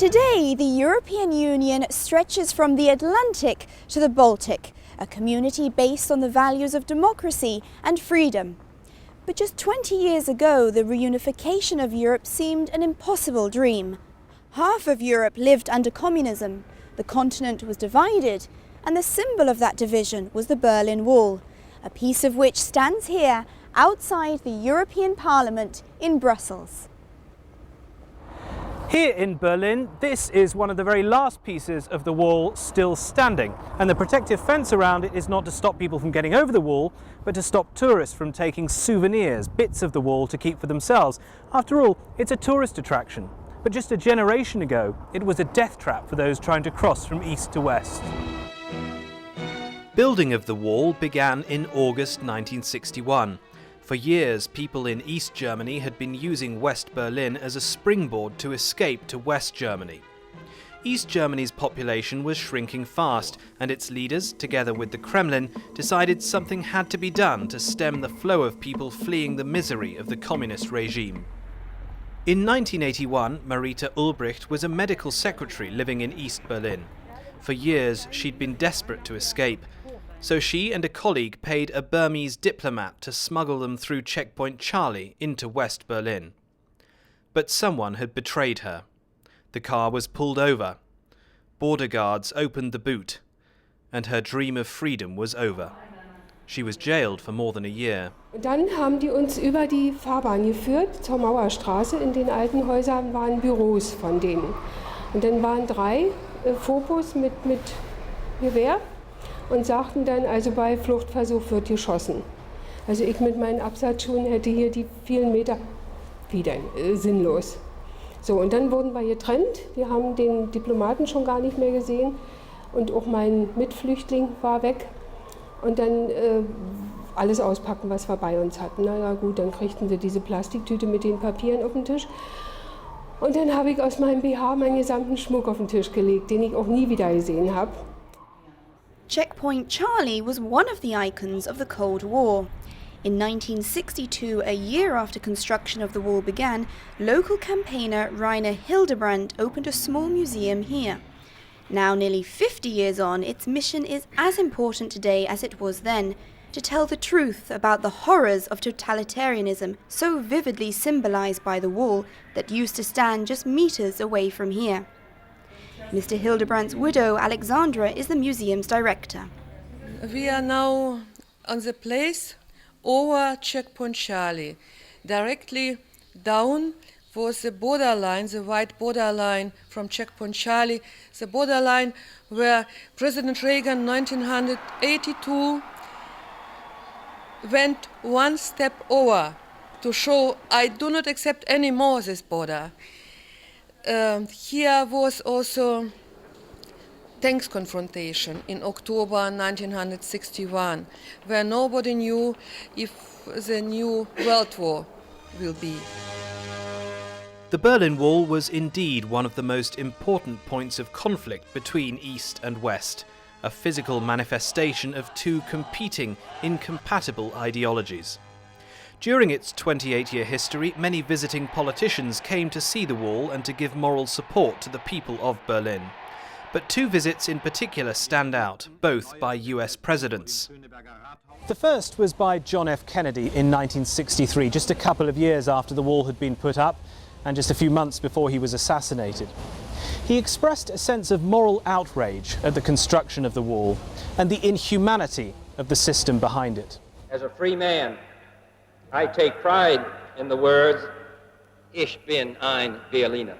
Today, the European Union stretches from the Atlantic to the Baltic, a community based on the values of democracy and freedom. But just 20 years ago, the reunification of Europe seemed an impossible dream. Half of Europe lived under communism, the continent was divided, and the symbol of that division was the Berlin Wall, a piece of which stands here outside the European Parliament in Brussels. Here in Berlin, this is one of the very last pieces of the wall still standing, and the protective fence around it is not to stop people from getting over the wall, but to stop tourists from taking souvenirs, bits of the wall to keep for themselves. After all, it's a tourist attraction, but just a generation ago, it was a death trap for those trying to cross from east to west. Building of the wall began in August 1961. For years, people in East Germany had been using West Berlin as a springboard to escape to West Germany. East Germany's population was shrinking fast, and its leaders, together with the Kremlin, decided something had to be done to stem the flow of people fleeing the misery of the communist regime. In 1981, Marita Ulbricht was a medical secretary living in East Berlin. For years, she'd been desperate to escape. So she and a colleague paid a Burmese diplomat to smuggle them through Checkpoint Charlie into West Berlin. But someone had betrayed her. The car was pulled over. Border guards opened the boot, and her dream of freedom was over. She was jailed for more than a year. Dann haben die uns über die Fahrbahn geführt zur Mauerstraße. In den alten Häusern waren Büros von denen. Und dann waren 3 Fopos mit Gewehr. Und sagten dann, also bei Fluchtversuch wird geschossen. Also ich mit meinen Absatzschuhen hätte hier die vielen Meter, wie denn, sinnlos. So, und dann wurden wir getrennt. Wir haben den Diplomaten schon gar nicht mehr gesehen. Und auch mein Mitflüchtling war weg. Und dann alles auspacken, was wir bei uns hatten. Na ja gut, dann kriegten sie diese Plastiktüte mit den Papieren auf den Tisch. Und dann habe ich aus meinem BH meinen gesamten Schmuck auf den Tisch gelegt, den ich auch nie wieder gesehen habe. Checkpoint Charlie was one of the icons of the Cold War. In 1962, a year after construction of the wall began, local campaigner Rainer Hildebrandt opened a small museum here. Now, nearly 50 years on, its mission is as important today as it was then, to tell the truth about the horrors of totalitarianism so vividly symbolized by the wall that used to stand just meters away from here. Mr. Hildebrandt's widow, Alexandra, is the museum's director. We are now on the place over Checkpoint Charlie. Directly down was the borderline, the white borderline from Checkpoint Charlie, the borderline where President Reagan in 1982 went one step over to show, I do not accept any more this border. Here was also tanks confrontation in October 1961, where nobody knew if the new World War will be. The Berlin Wall was indeed one of the most important points of conflict between East and West, a physical manifestation of 2 competing, incompatible ideologies. During its 28-year history, many visiting politicians came to see the wall and to give moral support to the people of Berlin. But 2 visits in particular stand out, both by US presidents. The first was by John F. Kennedy in 1963, just a couple of years after the wall had been put up and just a few months before he was assassinated. He expressed a sense of moral outrage at the construction of the wall and the inhumanity of the system behind it. As a free man, I take pride in the words, Ich bin ein Berliner.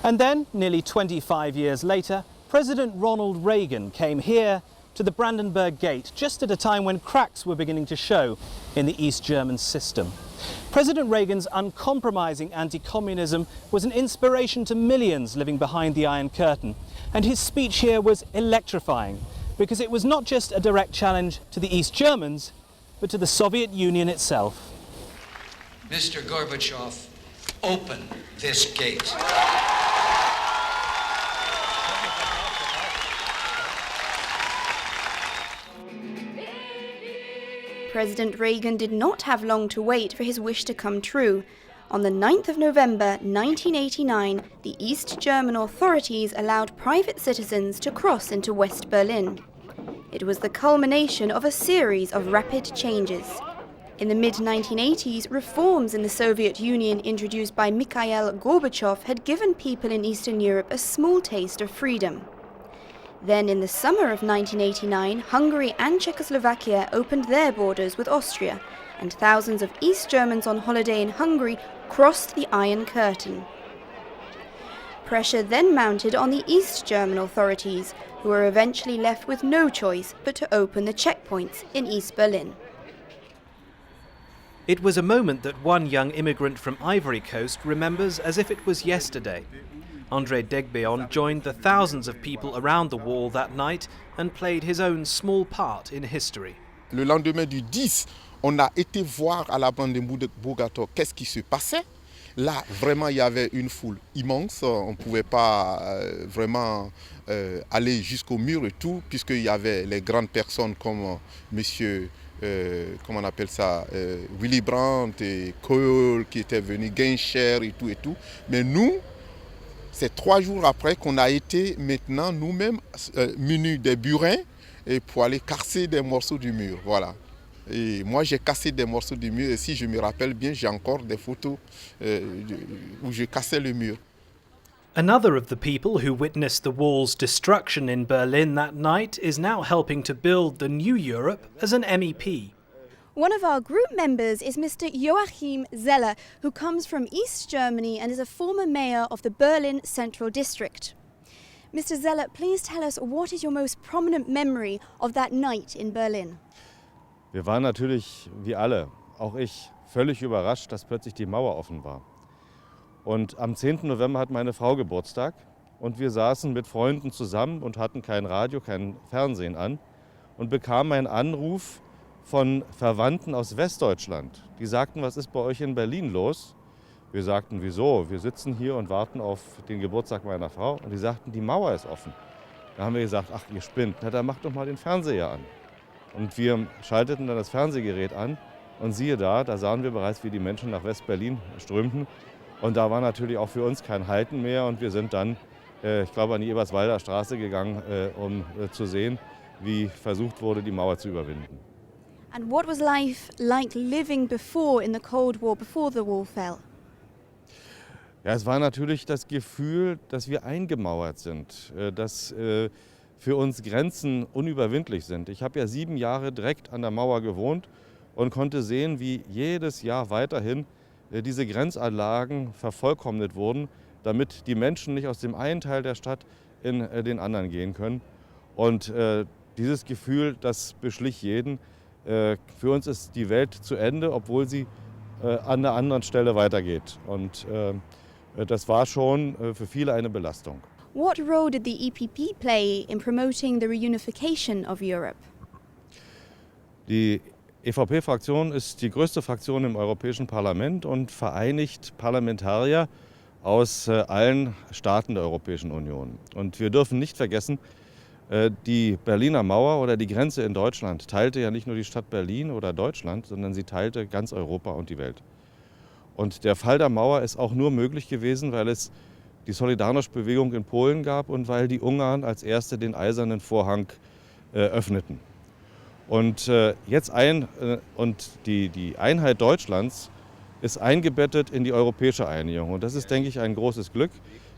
And then, nearly 25 years later, President Ronald Reagan came here to the Brandenburg Gate just at a time when cracks were beginning to show in the East German system. President Reagan's uncompromising anti-communism was an inspiration to millions living behind the Iron Curtain, and his speech here was electrifying because it was not just a direct challenge to the East Germans, but to the Soviet Union itself. Mr. Gorbachev, open this gate. President Reagan did not have long to wait for his wish to come true. On the 9th of November 1989, the East German authorities allowed private citizens to cross into West Berlin. It was the culmination of a series of rapid changes. In the mid-1980s, reforms in the Soviet Union introduced by Mikhail Gorbachev had given people in Eastern Europe a small taste of freedom. Then, in the summer of 1989, Hungary and Czechoslovakia opened their borders with Austria, and thousands of East Germans on holiday in Hungary crossed the Iron Curtain. Pressure then mounted on the East German authorities, who were eventually left with no choice but to open the checkpoints in East Berlin. It was a moment that one young immigrant from Ivory Coast remembers as if it was yesterday. André Degbeon joined the thousands of people around the wall that night and played his own small part in history. Le lendemain du 10, on a été voir à la Brandenburg-Tor qu'est-ce qui se passait. Là, vraiment, il y avait une foule immense. On ne pouvait pas vraiment aller jusqu'au mur et tout, puisqu'il y avait les grandes personnes comme monsieur, comment on appelle ça, Willy Brandt et Kohl qui étaient venus, Genscher et tout. Mais nous, c'est 3 jours après qu'on a été maintenant nous-mêmes munis des burins et pour aller casser des morceaux du mur. Voilà. Et moi, j'ai cassé des morceaux du mur et si je me rappelle bien, j'ai encore des photos où je cassais le mur. Another of the people who witnessed the wall's destruction in Berlin that night is now helping to build the new Europe as an MEP. One of our group members is Mr. Joachim Zeller, who comes from East Germany and is a former mayor of the Berlin Central District. Mr. Zeller, please tell us, what is your most prominent memory of that night in Berlin? Wir waren natürlich, wie alle, auch ich, völlig überrascht, dass plötzlich die Mauer offen war. Und am 10. November hat meine Frau Geburtstag und wir saßen mit Freunden zusammen und hatten kein Radio, kein Fernsehen an und bekamen einen Anruf von Verwandten aus Westdeutschland. Die sagten, was ist bei euch in Berlin los? Wir sagten, wieso? Wir sitzen hier und warten auf den Geburtstag meiner Frau. Und die sagten, die Mauer ist offen. Da haben wir gesagt, ach, ihr spinnt, na dann macht doch mal den Fernseher an. Und wir schalteten dann das Fernsehgerät an und siehe da sahen wir bereits, wie die Menschen nach West-Berlin strömten. Und da war natürlich auch für uns kein Halten mehr und wir sind dann, ich glaube, an die Eberswalder Straße gegangen, um zu sehen, wie versucht wurde, die Mauer zu überwinden. And what was life like living before in the Cold War, before the wall fell? Ja, es war natürlich das Gefühl, dass wir eingemauert sind, dass für uns Grenzen unüberwindlich sind. Ich habe ja 7 Jahre direkt an der Mauer gewohnt und konnte sehen, wie jedes Jahr weiterhin diese Grenzanlagen vervollkommnet wurden, damit die Menschen nicht aus dem einen Teil der Stadt in den anderen gehen können. Und dieses Gefühl, das beschlich jeden. Für uns ist die Welt zu Ende, obwohl sie an einer anderen Stelle weitergeht. Und das war schon für viele eine Belastung. What role did the EPP play in promoting the reunification of Europe? Die EVP-Fraktion ist die größte Fraktion im Europäischen Parlament und vereinigt Parlamentarier aus allen Staaten der Europäischen Union. Und wir dürfen nicht vergessen, die Berliner Mauer oder die Grenze in Deutschland teilte ja nicht nur die Stadt Berlin oder Deutschland, sondern sie teilte ganz Europa und die Welt. Und der Fall der Mauer ist auch nur möglich gewesen, weil es die Solidarność-Bewegung in Polen gab und weil die Ungarn als Erste den Eisernen Vorhang öffneten. Und die Einheit Deutschlands ist eingebettet in die europäische Einigung. Und das ist, denke ich, ein großes Glück,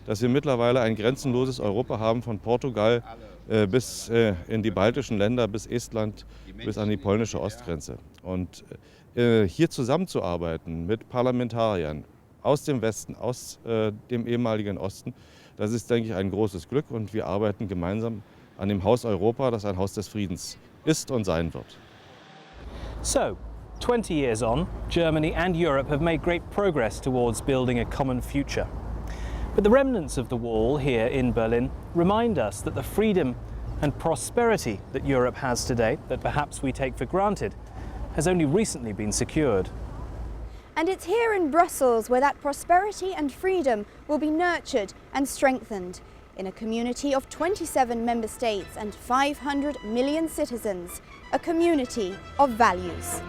dass wir mittlerweile ein grenzenloses Europa haben, von Portugal bis in die baltischen Länder, bis Estland, bis an die polnische Ostgrenze. Und hier zusammenzuarbeiten mit Parlamentariern aus dem Westen, aus dem ehemaligen Osten, das ist, denke ich, ein großes Glück. Und wir arbeiten gemeinsam an dem Haus Europa, das ein Haus des Friedens ist und sein wird. So, 20 years on, Germany and Europe have made great progress towards building a common future. But the remnants of the wall here in Berlin remind us that the freedom and prosperity that Europe has today, that perhaps we take for granted, has only recently been secured. And it's here in Brussels where that prosperity and freedom will be nurtured and strengthened. in a community of 27 member states and 500 million citizens, a community of values.